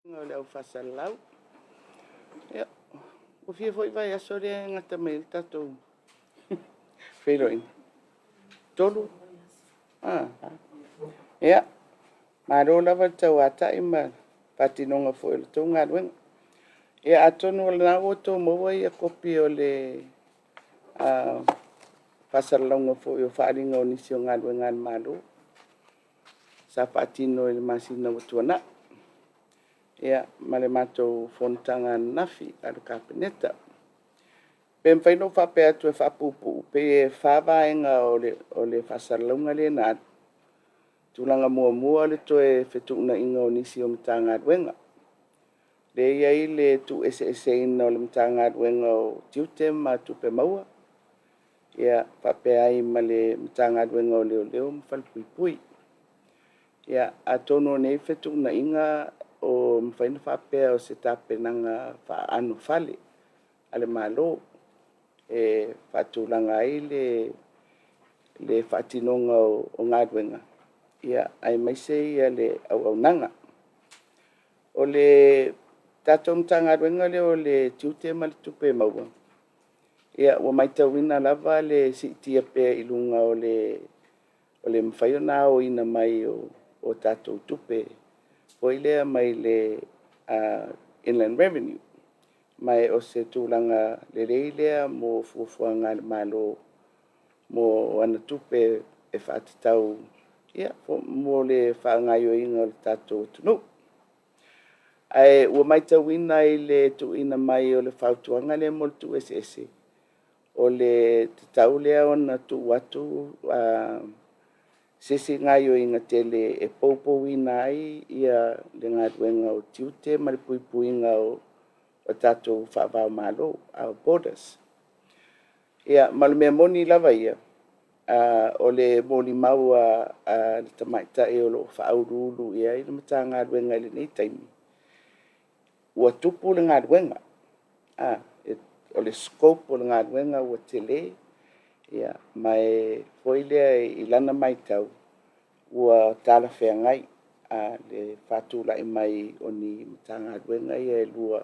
Ngau le au fasalau. Ia, o fia foi vai aso le ngata mai tatou. Wheroin. Tolu. Ah. Ia, maro lava tau atai ma patinonga foi le tau ngā ruenga. Ia atonu o na o tō maua ia kopi o le fasalaunga foi o whaaringa o nisi o ngā ruenga an maro. Sa patino le masina o tuana. Ia, male matou fontanga nafi al kapeneta. Pe mwhaino whape atu e whapupu, pe e whawaenga o le whasarlaunga le nā tūlanga mua le toe whetuna inga o nisi o mtanga ruenga. Le iai le tu ese ina o le mtanga ruenga o tiute ma tupe maua. Ia, whape ai ma le mtanga ruenga o leo mwhalpuipui. Ia, atono nei whetuna inga o mwhaino whapea o se tape nanga wha anu whale, ale malo. E whatulanga ai le whatinonga o ngā ruenga. Ia, ai maise ia le au nanga. O le tatou mtanga ruenga le o le tiute ma le tupe maua. Ia, ua maitauina lava le sitia pea ilunga o le mwhaio nā o ina mai o tatou tupe. Poi lea mai le Inland Revenue. Mai o se tūlanga le reilea mo fuafuanga le malo mo ana tupe e whaatitau. Ia, mo le whaangaio inga o le tatou tunu. Ai, ua maitauina i le tuina mai o le whautuanga le mo le tu ese. O le tau lea ona tu watu sisi ngaio inga tele e poupou ina ai ia le ngā ruenga o tiute ma le puipuinga o tatou whaavao malo, our borders. Ia, malume moni lava ia, o le moni maua le tamaita e o lo whaurulu ia i le mata ngā ruenga le nei taimi. Ua tupu le ngā ruenga, o le scope o le ngā ruenga ua tele, ia, mai foilea i lana mai tau, ua tala whea ngai, le whatula i mai o ni mata ngā ruenga ia e lua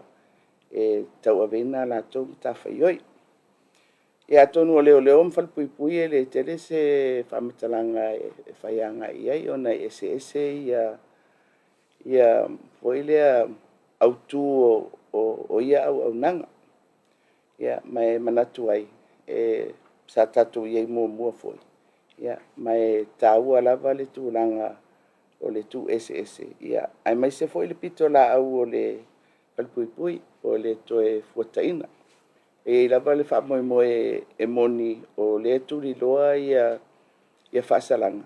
e tau avena la tau ta whaioi. E atonu o leo mwhalpuipui e le tele se whamatalanga e whaianga iai o na ese ia foilea autu o ia au nanga. Ia, mai manatu ai e sa tatu iai mua foi. Ia, mai tāua lava le tūlanga o le tu ese. Ia, ai mai se foi le pito la au o le palpuipui o le toe fuataina. E lava le whamoe e moni o le turi loa ia whasalanga.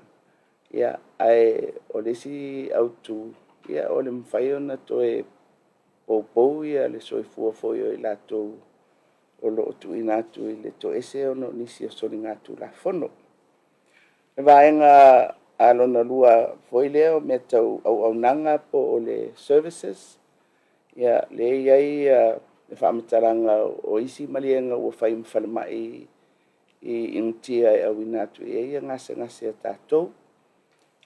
Ia, ai o le si autu, ia o le mwhai ona toe poupou ia le soifua foi o i latou o lo tu inatu i le to ese ono nisi o soni ngatu la fono. E vaenga alona lua foi leo me tau au nanga po o le services. Ia, le iai le whaamataranga o isi malienga ua whai mwhalamai i intia e au inatu e ia ngase a tātou.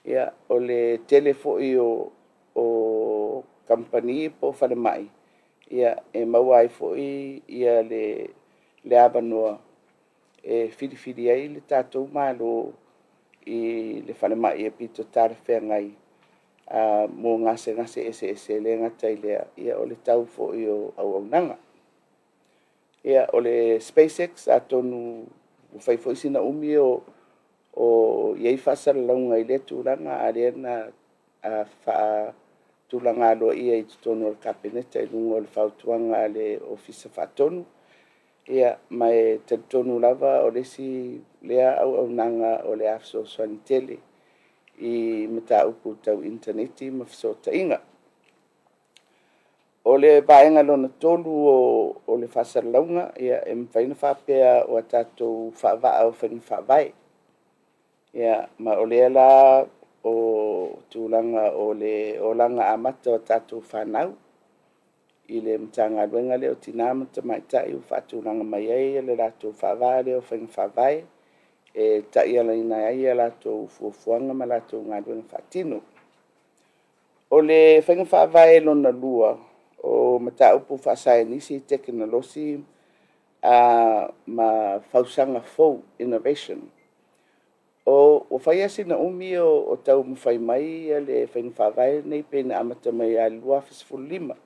Ia, o le telefoi o company po whalamai. Ia, e mauai foi ia le abanoa e whiriwhiri ai le tātou malo i le whalamai e pito tāra whea ngai. Mo ngase ese le ngatai lea ia o le tau fo i o au nanga. Ia o le SpaceX atonu whai fo isina umi o iei whasaralaunga i le tūranga a rea na wha tūranga alo ia i tutonu o le kapeneta i lungo o le whautuanga le ofisa whatonu. Ia mai te tonu lava o le si lea au nanga o le afso soanitele. I mata upu tau interneti mawhisota inga. O le vaenga lona tolu o le whasaralaunga, ia e mwhaina whapea o a tātou whaavaa o whaina whaavai. Ia, ma o lea la o tūlanga o le olanga amata o tātou whanau. I le mtanga ruenga leo tinamata mai tai u whatūlanga mai ai le rātou whaavaa leo whaina whaavai. E tai ala ina ai ala tō fuafuanga ma la tō ngā ruenga whatino. O le whainga whaavae lona lua o mataupu whaasainisi teknolosi ma whausanga fou innovation. O whaia sina umi o tau mwhai mai le whainga whaavae nei pena amata mai a lua fisfulima.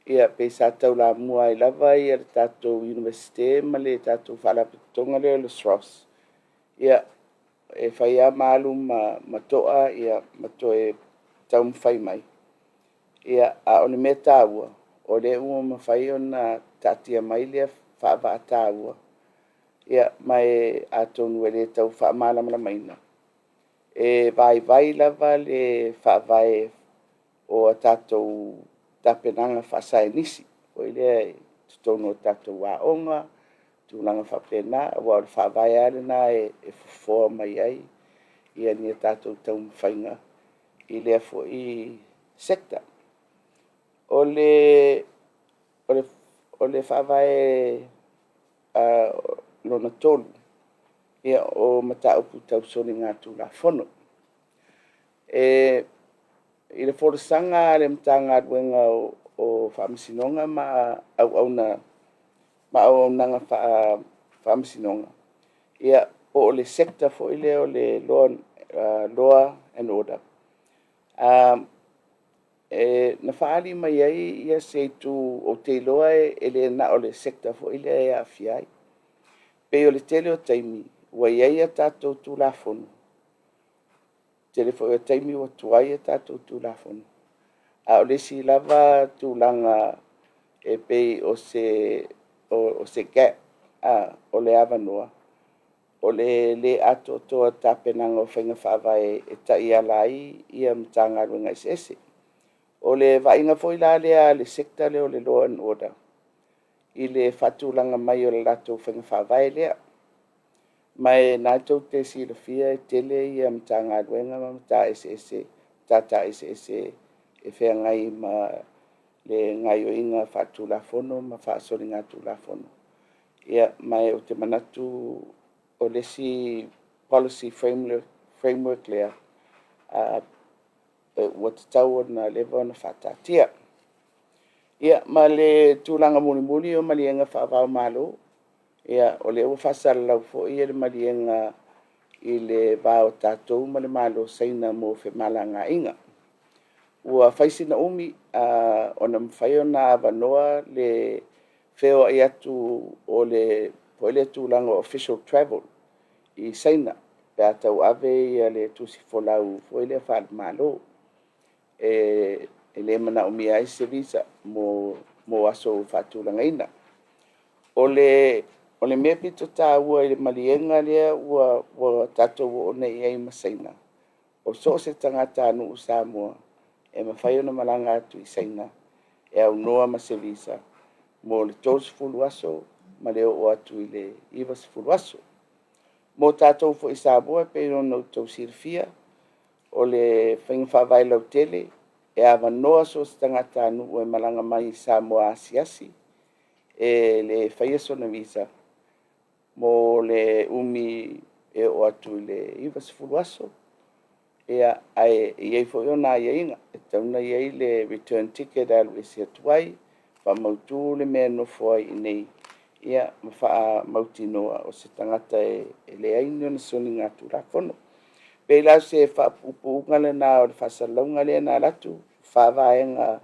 Ia pe sa tau la mua I lava ia le tātou universite ma le tātou whaalapitonga le Strauss. Ia e whaia maalu ma toa ia ma toe tau mwhai mai. Ia a ole me tāua o le ua ma whai ona tātia mai lea whaava a tāua. Ia mai a tonu e le tau whaamala maina. E vai lava le whaavae o a tātou tapenanga whaasainisi. O ile tutono tātou waonga, tūlanga whapena, wa o le whaavae ale na e fufoa mai ai. Ia ni tātou tau mwhainga I lea fo I sekta. O le whaavae lona tolu. Ia o mataupu tau soni ngā tūla whono. I le whoresanga le mtanga duenga o whaamisinonga ma au whaamisinonga. Ia o le sekta fo ile o le law and order. Na whaali mai ai ia seitu o te loa e le na o le sekta fo ile e a fiai. Pe o le tele o taimi, wa iai a tātou tūla whono. Tele fo o taimi wa tuai a tātou tūla whono. A o le si lava tūlanga e pei o se gap o le avanoa. O le ato toa tapenanga o whainga whaavae e tai alai ia mtanga ruenga ese. O le vainga fo ila lea le sekta leo le law and order. I le whatūlanga mai o le lato whainga whaavae lea. Mai nātou te silafia e tele ia mtanga ruenga ma mta ese. Tata ese e whea ngai ma le ngai o inga whatūla whono ma whaasori ngā tūla whono. Ia mai o te manatu o le si policy framework lea wa te tau na lewa na whatatia. Ia ma le tūlanga muli o malienga whaavau malo. Ia o le ua whasara lau fo ia le malienga I le vāo tātou ma le malo saina mo whe mala ngā inga. Ua whaisina umi o na mwhai o nā avanoa le wheo ai atu o le po le tūlanga official travel I saina. Pe atau ave ia le tusi folau fo ile whaal malo. E le mana umi ai se visa mo aso whatūlanga ina. O le mea pito tā ua I le malienga lea ua tātou o nei ai masaina. O so se tangata anu Samoa e mawhai ona malanga atu I saina e au noa ma se visa mo le tos fulu aso ma leo o atu I le ivas fulu aso. Mo tātou fo I Samoa pe no tau sirfia o le whainga whaavai lau tele e awa noa so se tangata anu o e malanga mai Samoa asiasi e le whaiaso na visa mo le umi e o atu le ivas fulu aso. Ia ai iei fo iona ia inga, e tauna iei le return ticket alu e se atuai, wha mautu le mea no foi I nei, ia ma wha mauti noa o se tangata e le aini o na soni ngā tūra whono. Pei lau se wha pupunga le nā o le whasalaunga le nā latu, wha vaenga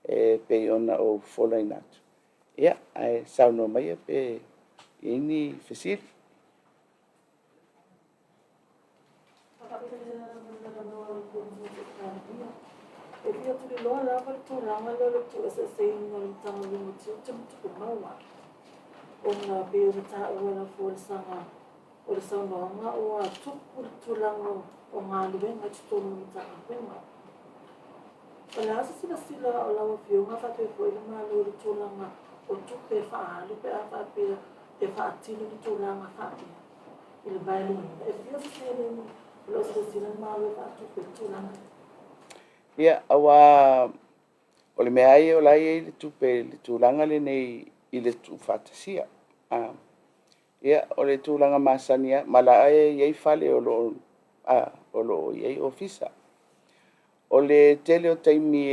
e pei ona o whola I nātu. Ia, ai sauno mai pe ini whesiri. E pia tuli loa lava le tūranga leo le tu esa se inga le tanga lungu tiu te mutuku maua. O ngā peo me tā ua la fo le sanga o le saunoanga o a tupu le tūranga o ngā luenga tutonu me tā luenga. O le asa sila o lawa pio ngā whatu e fo le malo le tūranga o tupu e whaalu pe a whapea e whaatino le tūranga whapea. I le vai luenga. E pia se le lo se sila malo e whaatupu le tūranga. Ia, awa o le mea ai o lai e le tupe le tūlanga le nei I le tu whatasia. Ia, o le tūlanga masania, mala ai iei whale o lo iei ofisa. O le tele o taimi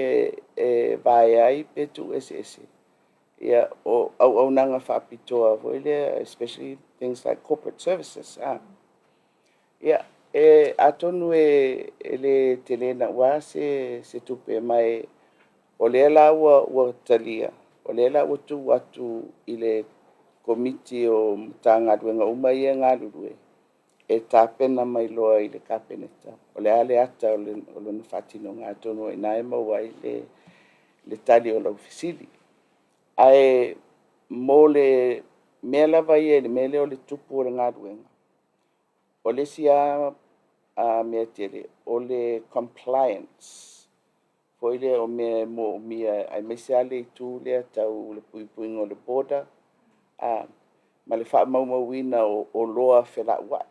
e vai ai pe tu ese. Ia au nanga whaapitoa foi le, especially things like corporate services. Ia atonu le tele na ua se tupe mai o le la ua talia. O le la ua tu atu i le komiti o tāngaduenga uma ia ngā lulue. E tāpena mai loa i le kapeneta. O le ale ata o le whatino ngā tono i nai maua i le tali o lau fisili. Ai mo le mea lava ia le mele o le tupu o le ngā duenga. O le sia mea tele, o le compliance. Foi le o mea mo mia ai mese ale i tū lea tau le puipuinga o le border. Ma le wha maumawina o loa whela ua.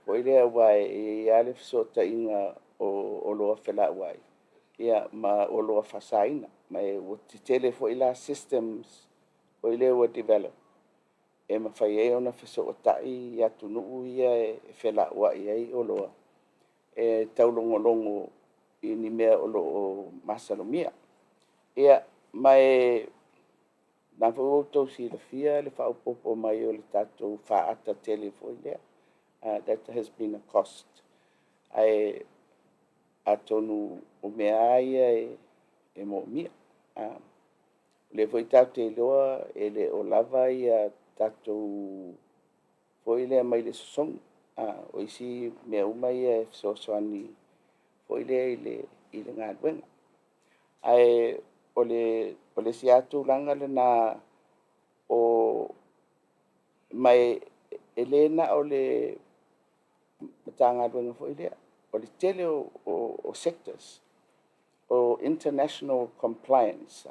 Foi lea wai i ale fisota inga o loa whela wai. Ia ma o loa whasaina. Ma e o te tele foi la systems foi lea ua develop. E ma whai e ona fiso o tai i atu nuu ia e whela ua i ai o loa. E taulongolongo i ni mea o loo masalomia. Ia ma e na fo to si le fia le fa popo mai o le tatou fa ata tele foi lea. That has been a cost. Ai atonu o mea ia e mo mia. Le foi tate loa e le o lava ia tatou foi lea mai le sosong. O isi mea uma ia e soani foi lea i le ngā duenga. Ai o le siatu langa le na o mai elena o le matanga duenga foi lea. O le tele o sectors o international compliance.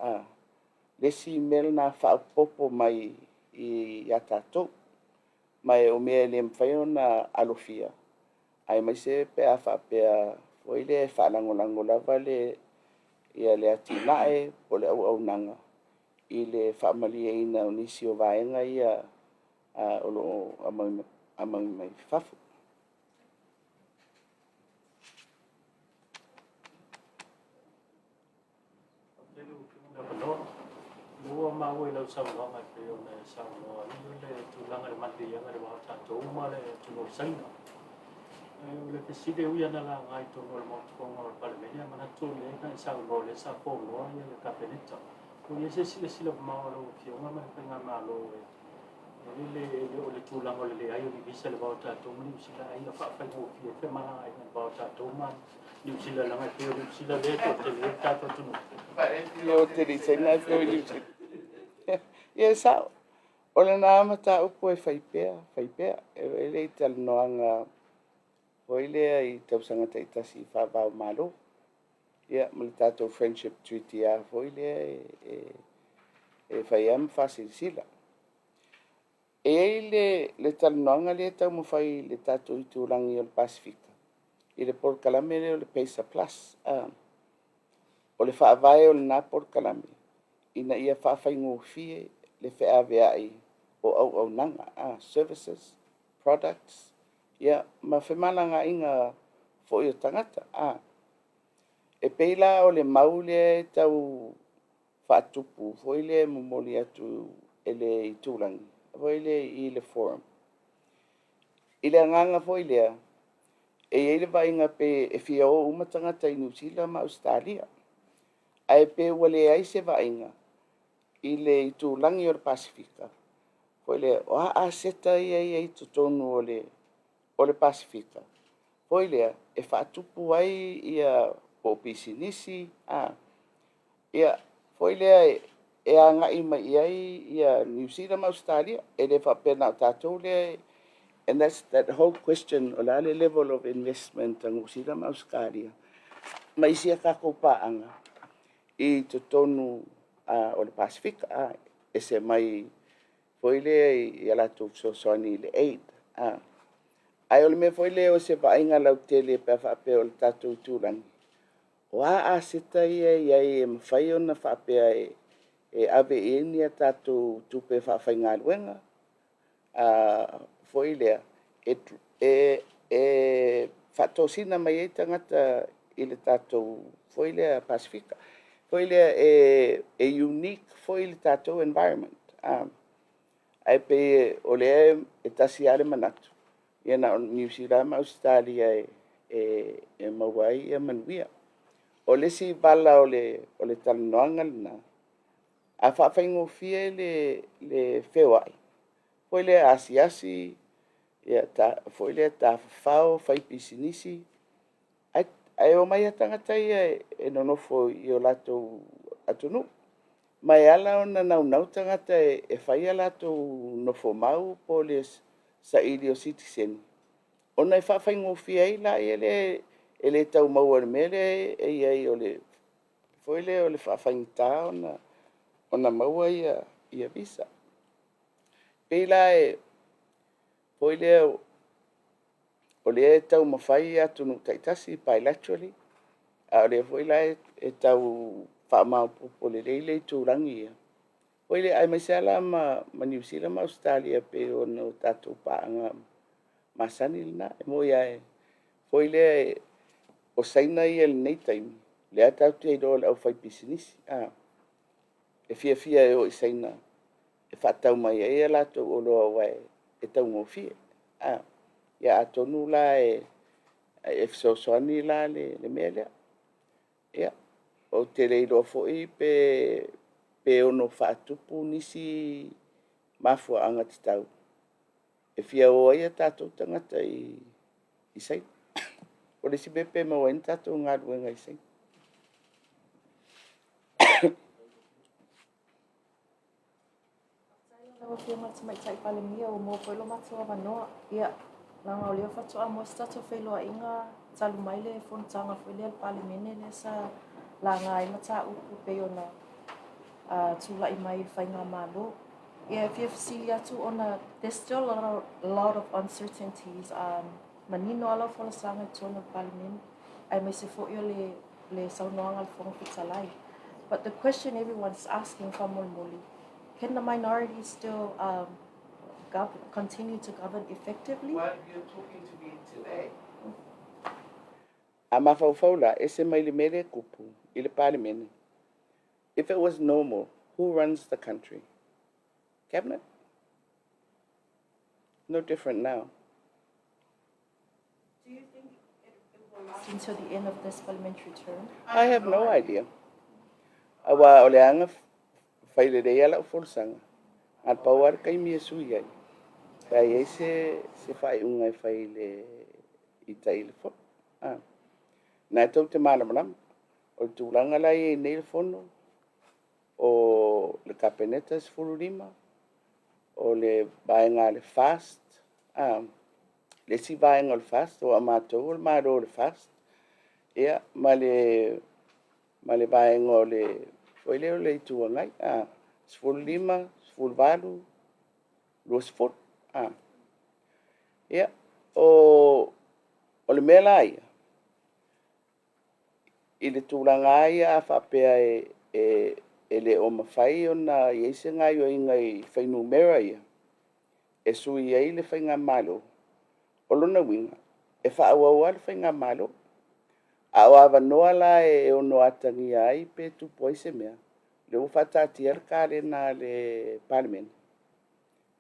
Le si mel na whaapopo mai i atatou. Mai o mea le mwhaio na alofia. Ai mai se pea whapea foi le whalangolango lava le ia le atinae o le au nanga. I le whaamalia ina o nisi o vaenga ia o lo amang mai fafu. Lua mau e lau sauloanga pe o le sauloa. Iu le tūlanga le mati ianga le wahata tōuma le tuno saina. O le peside uia na la ngai tono le motukonga o le palemenia mana tō le eka i sauloa le sa pōloa ia le kapeneta. O le se sila mau alo fionga ma le penga malo e. O le tūlanga o le ai o ni visa le wahata tōuma ni usila ai a whaafai mo fie fe mana ai na wahata tōuma. Ni usila langa pe o ni usila le to te le tato tunu. Yo te li se na fio ni usila. Ia sao, o le nā mata upo e whaipea, e le tal noanga hoi lea i tausanga taitasi whawau malo. Ia, ma le tātou friendship treaty a hoi lea e whaiam whasirisila. E le tal noanga le tau mo whai le tātou i tūrangi o le Pasifika. I le Port Kalame le o le Pesa Plus. O le whaavai o le nā Port Kalame. Ina ia whaafai ngō fie le whaavea o au nanga, services, products, ia ma whemana ngā inga fo i o tangata. E peila o le maule tau whaatupu, fo i le mumoli atu e le i tūrangi, fo i le i le forum. I le anganga fo i lea, e le vainga pe e fia o umatangata i New Zealand ma Australia. Ai pe wale ai se vainga, i le i tūlangi o le Pasifika. Foi le o a seta ia i tonu o le Pasifika. Foi le e whaatupu ai ia o pisinisi. Ia, foi le e a ngai mai ai ia New Zealand Australia. E le whapena o tātou le. And that's that whole question o le level of investment a New Zealand Australia. Mai sia kako paanga i tonu o le Pasifika, e se mai foi le i ala tu soani le aid. Ai o le me foi le o se vainga lau tele pe whape o le tatou tūrangi. O a seta ia e mawhai o na whapea e ave e ni a tatou tupe whawhai ngā luenga. Foi lea e whatosina mai e tangata i le tātou foi le Pasifika. Foi le unique foi le tātou environment. Ai pe o le e tasi ale manatu. Ia na New Zealand ma Australia e mawai e manuia. O le si vala o le talanoanga lina. A whawhaingofia le whewai. Foi le asi foi le ta whao whai pisinisi. Ai o mai atangata ia e nonofo i o lato atunu. Mai ala ona nau tangata e whai ala lato nofo mau po le sa ili o citizen. Ona e whawhaingofia i la e le tau maua le mele e iai o le foi le o le whawhaingita ona maua ia visa. Pela foi le o le tau mawhai atu no taitasi bilaterally. A le foi la e tau whaamaupopo le leile tūrangi ia. Foi le ai maisela ma New Zealand ma Australia pe o no tātou paanga masani lina. E mo ia foi le o saina ia le nei taimi. Le atau te ido le au whai pisinisi. E fia e o i saina. E whatau mai e lato o loa wai e tau ngofie. Ia atonu la e fisosoani la le mea lea. Ia, o te reiro foi pe ono whaatupu nisi mafua anga te tau. E fia o ia tātou tangata i saina. O le si bepe mawain tātou ngā ruenga i saina. Nawa pia mata mai tai pale mia o mo pelo mata wa noa. Ia, nanga o leo fatoa mo stato wheloa inga talu mai le fontanga whelea pale mene le sa la ngai mata upu pe ona tula i mai whainga malo. Ia, fia fasili atu ona, there's still a lot of uncertainties. Manino ala fola sanga tona pale mene. Ai mai se fo le saunoanga le fonga fitalai. But the question everyone's asking from Molmoli, can the minorities still continue to govern effectively? Well, you're talking to me today. A mawhauwhaula e se mai le mere kupu i le pale mene. If it was normal, who runs the country? Cabinet? No different now. Do you think it will last until the end of this parliamentary term? I have no idea. Awa o le anga whaile rei ala o wholesanga. Al pawar kai mia sui ai. Kai e se whai ungai whaile i taile fo. Nā tau te mālamanam. O le tūranga lai e nei le whono. O le kapenetas fururima. O le vaenga le fast. Le si vaenga le fast. O amatou o le maro le fast. Ia, ma le vaenga o le whaile o le tuangai. Sfuru lima, sfuru valu, lo sfuru. Ia, o le mea la ia. I le tūranga ia a whapea e le o mawhai o na iese ngai o ingai whainu mera ia. E sui ai le whainga malo. O lona winga. E whaawau le whainga malo. A o awa noa la e ono atangi ai pe tupo se mea. Le ufatati arka na le parliament.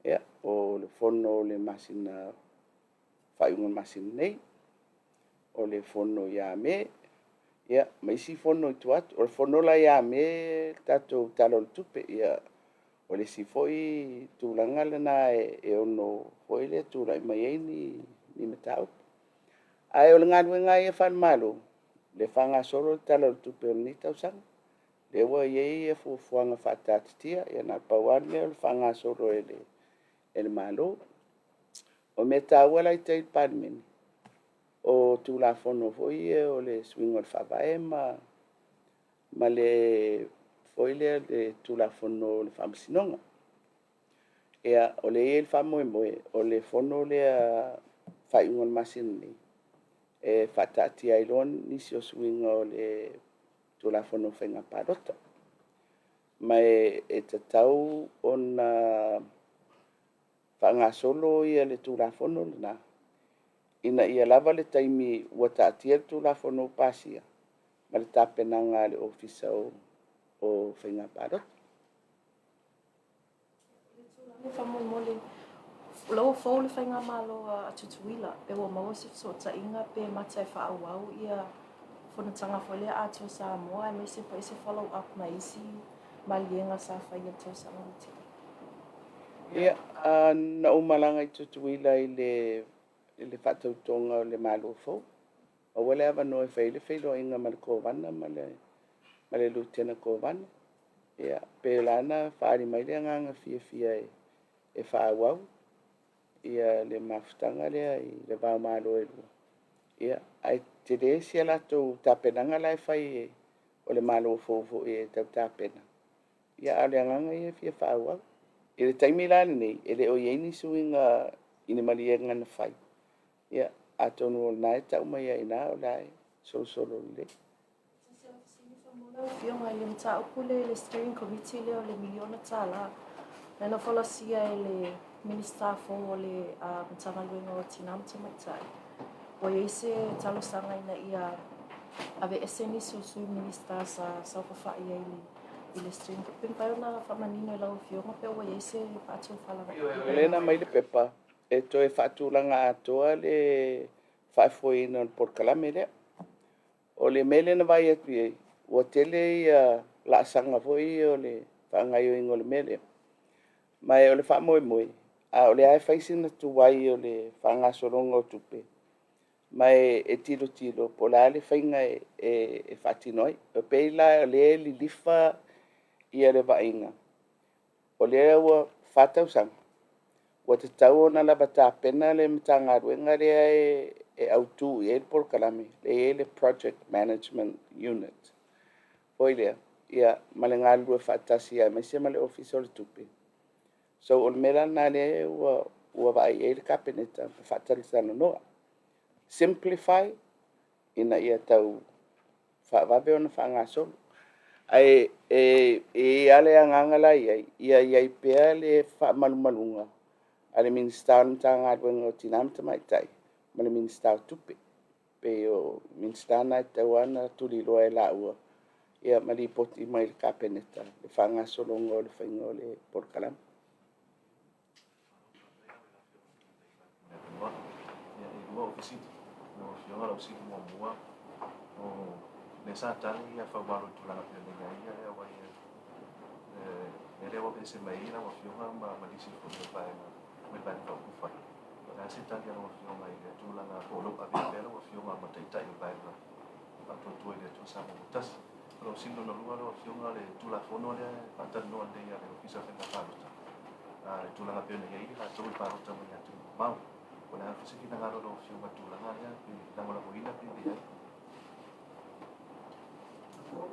Ia, o le fono le masina whaiunga masina nei. O le fono ia me. Ia, maisi fono i tuatu. O le fono la ia me tato talo le tupe. Ia, o le si foi tūlanga lana e ono foi le tūla i mai ei ni metau. Ai o le ngaruenga e whanmalo. Le whanga soro talo le tupe o ni tausanga. Le wa iei e fuanga whatatitia. Ia na pauan le whanga soro e le malo. O me tāua lai te parliament. O tūla fono foi e o le swingo le whawae ma le foi le tūla fono le whamasinonga. Ia o le e le whamoemoe o le fono le whaiunga le masina ni. E whatatia i lon nisi o swingo le tūla fono whainga parota. Mai e tatau o na whangasolo ia le tūla fono na. ina ia lava le taimi ua ta'atia le tulafono pasia ma le tapenaga a le ofisa o faiga palota. Le whamoimole, lau fau le whainga malo a tutuila, pe wa maua se so ta inga pe matai whaawau ia whanatanga whole a tō Samoa, me se pa ise follow up na isi malienga sa whaia tō Samoa. Ia, na umalanga i tutuila i le whatautonga o le malo fau. O wale awa no e whaile inga ma le kōwana, ma le lutena kōwana. Ia, pe lana whaari mai le nganga fia e whaawau. Ia le mafutanga lea i le wau malo e lua. Ia, ai te re sia lato tapenanga lai whai o le malo fau e tau tapena. Ia, ale nganga i e fia whaawau. I le taimi lani nei, e le o iei suinga ina malienga na whai. Ia, atonu o nai tau mai ai nā o lai, solo le. Whionga i le mta upule le steering committee leo le miliona tāla. Nena whalasia e le minister fo o le mtanga luenga o Tinamta Maitai. O eise talosanga ina ia ave eseni sui minister sa whawhai ai i le steering. Pimpai ona whamanino e lau whionga pe o eise pātou whalanga. Lena mai le pepa, e toi whaatulanga atoa le whaifoina o Porkalame lea. O le mele na vai atu ei, o tele ia la sanga foi o le whaangai o ingo le mele. Mai o le whaamoe, a o le ai whaisina tu wai o le whaangasoronga o tupe. Mai e tilo, po la le whainga e whaatinoi. O peila o le li lifa ia le wainga. O le ua whatau sang. Wa te tau o na laba tāpena le mtanga ruenga rea e autu i e Porkalame, le Project Management Unit. Poi lea, ia male ngā lua whaatasi ai, mai se male office o le tupe. So o le mera nā le ua vai e le kapeneta, whaatari sana noa. Simplify, ina ia tau whaavabe o na whaanga solo. Ai e ale anganga lai, ia i pea le whaamalumalunga. Ale minister tanga ruenga o Tinamta Maitai, ma le minister o tupe. Pe o minister na tau ana tuli loa e la ua. Ia mali poti mai le kapeneta, le whanga solonga o le whainga o le Porkalame. Ia ofisi, no whionga lau siki mua, o le sa tangi ia whawaro tulanga pia nenga ia ea wai e rewa pese mai ina wa whionga ma malisi fo me pai ka ufa. Ora se tangi no whionga i le tulanga o lo abe pera wa whionga ma taitai o pai ka. Pa to ile to sa mo tas. Pero sindo no lugar o whionga le tula fono le pata no ande ia le ofisa fe na paruta. Tulanga pia nenga ia ha to paruta mo ya tu mau. Ora se ki na ngaro no whionga tulanga ia na mo la boina pe dia.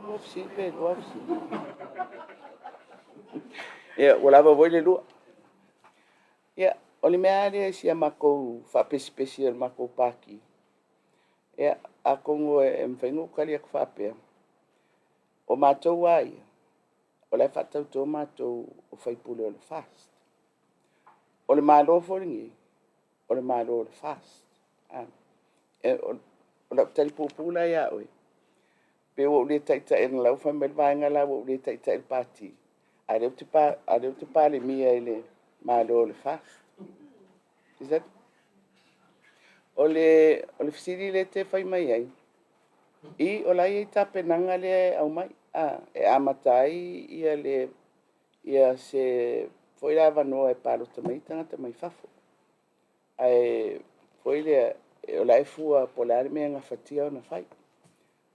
Ofisi. Ia, wala ba voi le lua. Ia, o le mea lea sia mako whapesi o mako paki. Ia, a kongo e mwhaingo kali aku whapea. O mātou ai, o lai whatau tō mātou o whaipule o le fast. O le mālo whoringi, o le mālo o le fast. O la tari pūpūla ia oi. Pe o le taita e na lau whamelvaenga la o le taita e pāti. A reu te pāle mia e le mālo o le fast. Is that? O le fisiri le te whai mai ai. I o lai e tapenanga le au mai. E amatai ia se foi lava no e paro tamai tangata mai fafo. Ai foi le o lai fua polare me nga fatia na fai.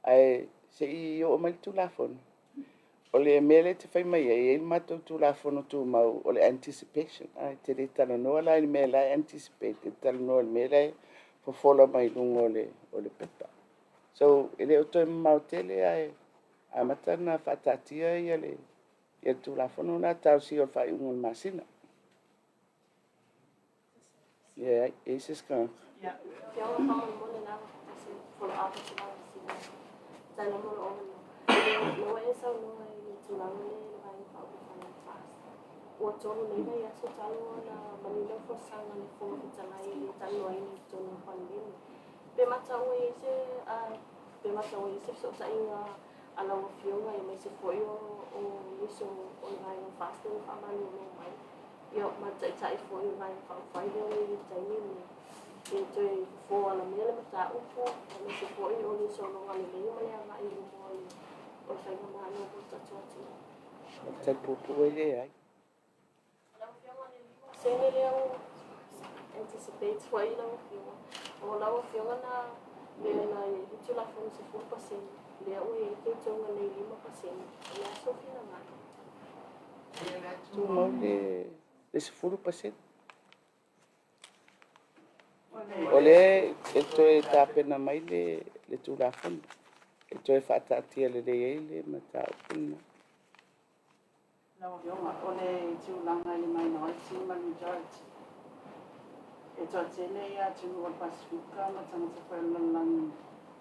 Ai se I o mai tu lafon. O le mele te whai mai ai, e matou tu lafono tu mau o le anticipation. Ai te re tala noa lai me lai anticipate, te tala noa le me lai fofola mai lungo o le pepa. So, ele o toi mau tele ai, a matana whatatia ia ia tu lafono na tau si o whai ungon masina. Ia, e se ska. Ia, whiawa whaoi mole nā, kasi follow up o tū nā, tai lomo lo omen. Loa e sau noa I tū langa le vai whao fast. ua tonu nei mai aso talo na manila forsanga le fonga fitanai le talo ai ni tonu pandemi. Pe matau e se pe matau e se so tainga ala o fionga e mai se foi o miso o ngai no fasto fa manu no mai. Yo ma tai foi ngai fa fai le tai ni e te fo ala mele mata upo e se foi o ni so no ngai le mai anga i mo o sai no manu o tatu. Tal pupu ele ai. Sene leo anticipate foi não filma. O lá o filme na na itu lá foi se for passeio. Leo e que tonga nei 5%. E a Sofia na Tu mau le se furu paset. Ole eto e tapena mai le tu la fon. Eto e fatatia le ele mata puna. Lau yonga, o le tiulanga i le minority ma majority. E toa tele ia tunu o Pasifika ma tangata whailalangi.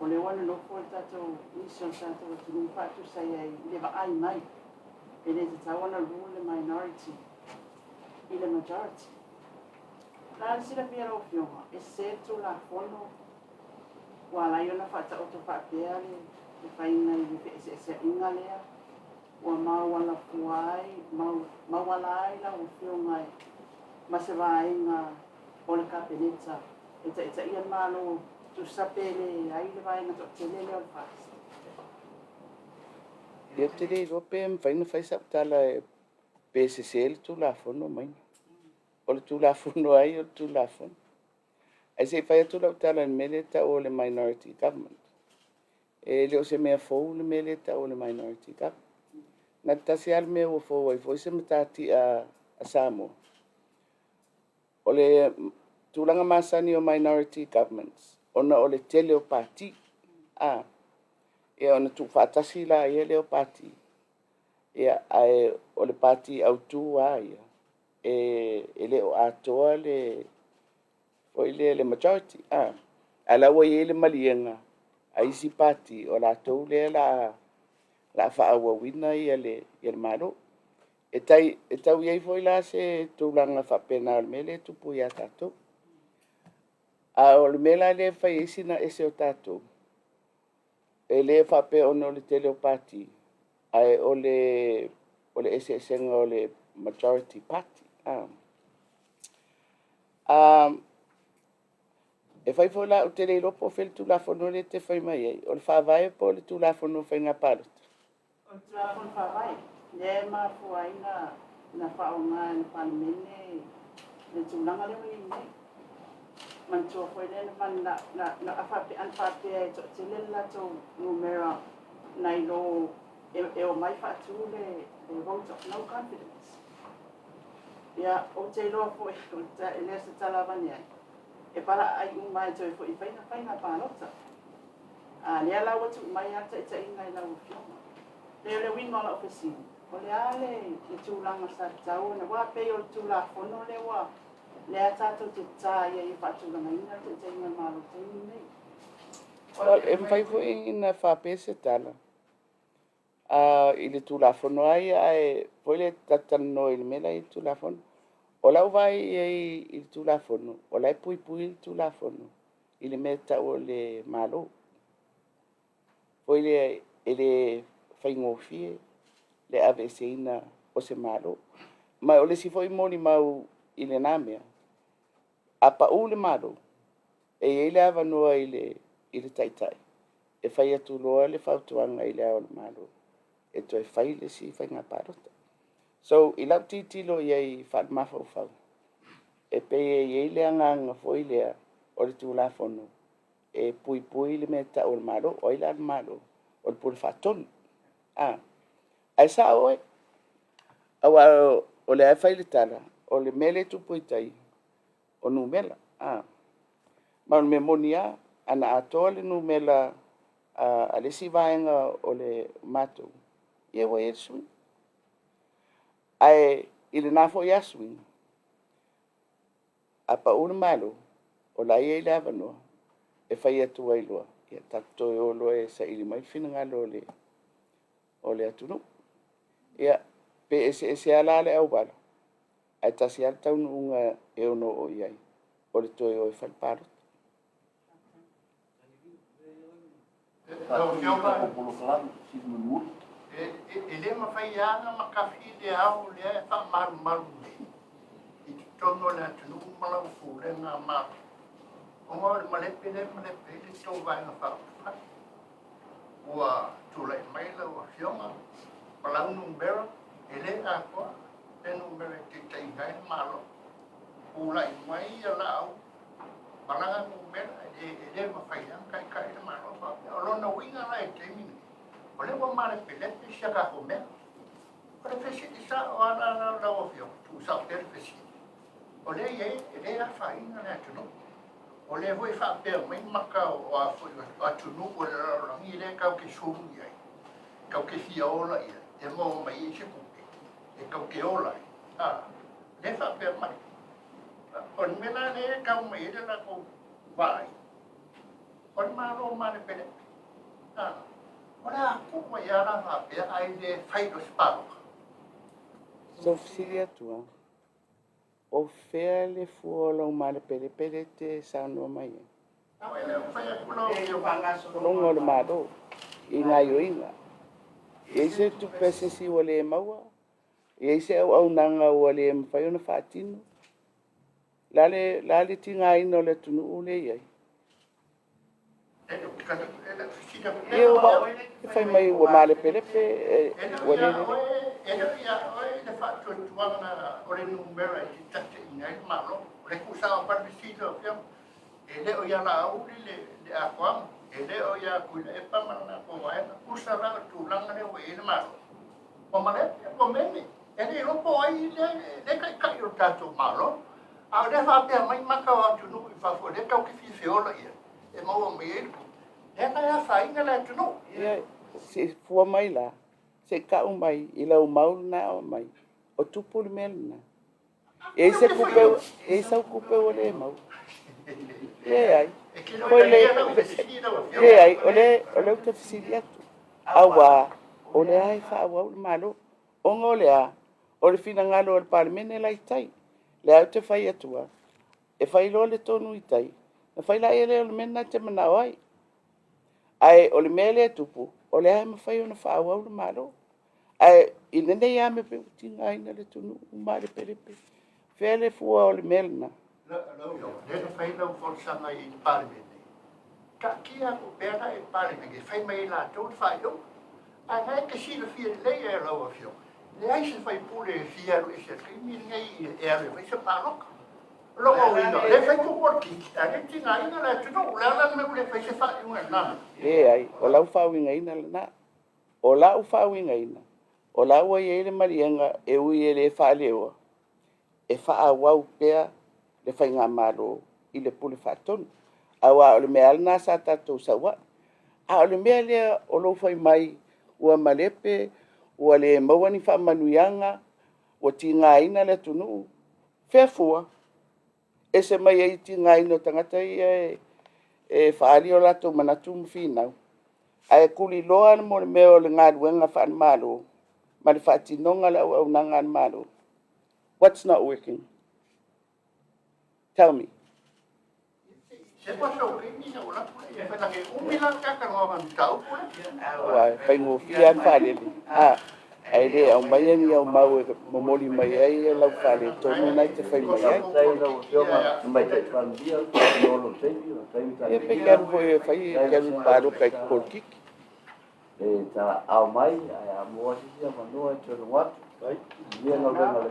O le wana loko e tatou isi o tatou tunu whatu sai ai le wa ai mai. E le te tawana rule le minority i le majority. Nā sila pia rau fionga, e se tu la fono wala iona whata o to whapea le whainga i le se inga lea. Ua mawala fuai, mawala ai la o fionga ma se vainga o le kapeneta. Eta ia malo tu sapele ai le vainga to tele le o fast. Ia te rei rope mwhaina whaisap tala e PSCL tu la fono mai. O le tu la fono ai o tu la fono. Ai se whai atu lau tala ni mele ta o le minority government. E leo se mea fou le mele ta o le minority government. Na tasi al mea ua fou ai foi se matati a Samoa. O le tūlanga masani o minority governments. Ona o le tele o pati. E ona tu whatasi la ia leo pati. Ia ai o le pati au tu ia. E le o atoa le foi le majority. Ala wa ia le malienga. A isi pati o la tau le la whaawa wina ia le malo. E tau iei foi la se tūlanga whapena o le mele tupu ia tātou. O le mela le whai isi na ese o tātou. E le whape ono le tele o pati. Ai o le ese esenga o le majority party. E whai foi la o tele lopo fel tu la fono le te whai mai ei. O le whawai po le tu la fono whai ngā palot. O tu la fono whawai. Le ma fuai na whaonga na palimene le tūlanga le wai nei. Man tua foi le man na afape anfape e to tele la to numera nai lo e o mai fatu le vote of no confidence. Ya o te lo foi o ta ele se tala vania. E para ai mai to foi faina palota. Le la watu mai ata ita inga la ufioma. Le winga la ofisi. O le ale i tūlanga sa tau na wa pe o tūla fono le wa. Le atato te taia i whatulanga ina te tainga maro te nei. E mwhai foi ina whapese tala. I le tūla fono ai foi le tatano i le mela i tūla fono. O lau vai i le tūla fono. O lai pui i le tūla fono. I le meta o le malo. Foi le whaingofie le aveseina o se malo. Mai o le si foi moni mau i le namea. Apa u le malo. E le avanua i le taitai. E whai atu loa le whautuanga i le ao le malo. E toi whai le si whai ngā parota. So, i lau titilo iei whaamawhau whau. E pe iei le anganga foi lea o le tūla fono. E pui le meta o le malo, o i la le malo, o le pule whatonu. Ai sa oe. Awa o le ai whai le tala, o le mele tupuitai, o numela. Ma me monia, ana atoa le numela a le si vaenga o le matou. Ie wa e sui. Ai i le nafo i asui. Apa unu malo, o la ie i le avanoa, e whai atu ailoa. Ia tato e olo e sa ili mai fina ngalo o le atunu. Ia, pe ese ala le au bala. ai tasi al taunu'uga e ono o i ai o le toe o e faiparoto. Ele mafaianga makafi le au le fa maru le. I tono le tunu mala fu le na ma. Ongo male pele le to vai na fa. Ua tu le mai le wa fioma. Pala un bero ele a ko te no bero te te ngai malo. Ula i mai la au. Pala un bero ele mafaianga kai malo fa. Olona winga la e te mini. Ole wa mare pele sia ka ho me. Ole fesi sa ona la o fio. Tu sa per fesi. Ole ye ele a faina na tu no. Ole voi fa pe mai maka o a fu a tu no o la ngi le ka ke su ni ai. Ka ke fia ola ia. E mo mai se ku. E ka ke ola. Ah. Le fa pe mai. On mena ne ka mai de la ko vai. On ma ro mare pele. Ah. Ora como ia na fape ai de fai do sparo. So fisilia tua. O fea le fuola o male pele te sano mai. Não, ele fai aquilo que eu falasse. Longo le mado. Inga yo inga. Ese tu pese si wale maua. Ese au nanga wale mfai ona fatino. Lale tinga ino le tunu ule ia. Eu fai mai o male pele wale le. Ele ia de fato tuana ore numero e tatte inai malo. Recusava per vestito, ele o ia la au le aquam. Ele o ia kuila e pa mana ko vai na usara tulanga le o ele malo. O male o meme. Ele lo poi le kai o tato malo. A le fa pe mai maka o tu no fa fo le ka ki fi fiola ia. E mo me ele. E ka ia fa inga le tu no. Se fua mai la. Se ka o mai i lau maul na o mai. O tupu le mele na. E se kupe, e sa kupe o le mau. E ai. E ai, o le te fisili atu. Awa, o le ai fa awa o le malo. O ngā le a, o le fina ngalo o le parimene la i tai. Le au te fai atua. E fai lo le tonu i tai. E fai la ele o le mena te mana ai. Ai, o le mele tupu. O le ai ma fai o na fa awa o le malo. Ai, i nene ia me pe utinga ina le tunu umare perepe. Fele fua o le melna. Le fai lau forsanga i parimene. Ka kia ko pera e parimene. Fai mai la tōt fai o. Ai, ngai ke si le fia le e lau a fio. Le ai se fai pule fia ro e se kimi ngai e ave. Fai se paroka. Longo ino. Le fai ko porki. Ai, tinga ina la tuno. La me ule fai se fai unga nana. E ai, o lau whawinga ina le na. O lau whawinga ina. O lau ai e le marianga e ui e le whaaleoa. E wha wau pea le whai ngā maro i le pule whatonu. Awa o le mea alana sa tatou sawa. A o le mea lea o lo whai mai ua malepe, ua le mawani wha manuianga, ua ti ngā ina le tunu. Whea fua. E se mai e ti ngā ina tangata i e whaari o lato manatu mwhinau. A e kuli loa na mo le mea o le ngā ruenga wha maro. Ma le wha tinonga le au na ngā maro. What's not working? Tell me. Pai ngō whia whārele. Ai re au mai ani au mau e momoli mai ai e lau whāre tonu nai te whai mai ai. E pe kiaru hoi e whai e kiaru pāro kai kolkiki. E ta au mai, ai a mua sisi a manua e tonu watu. Ia ngā renga le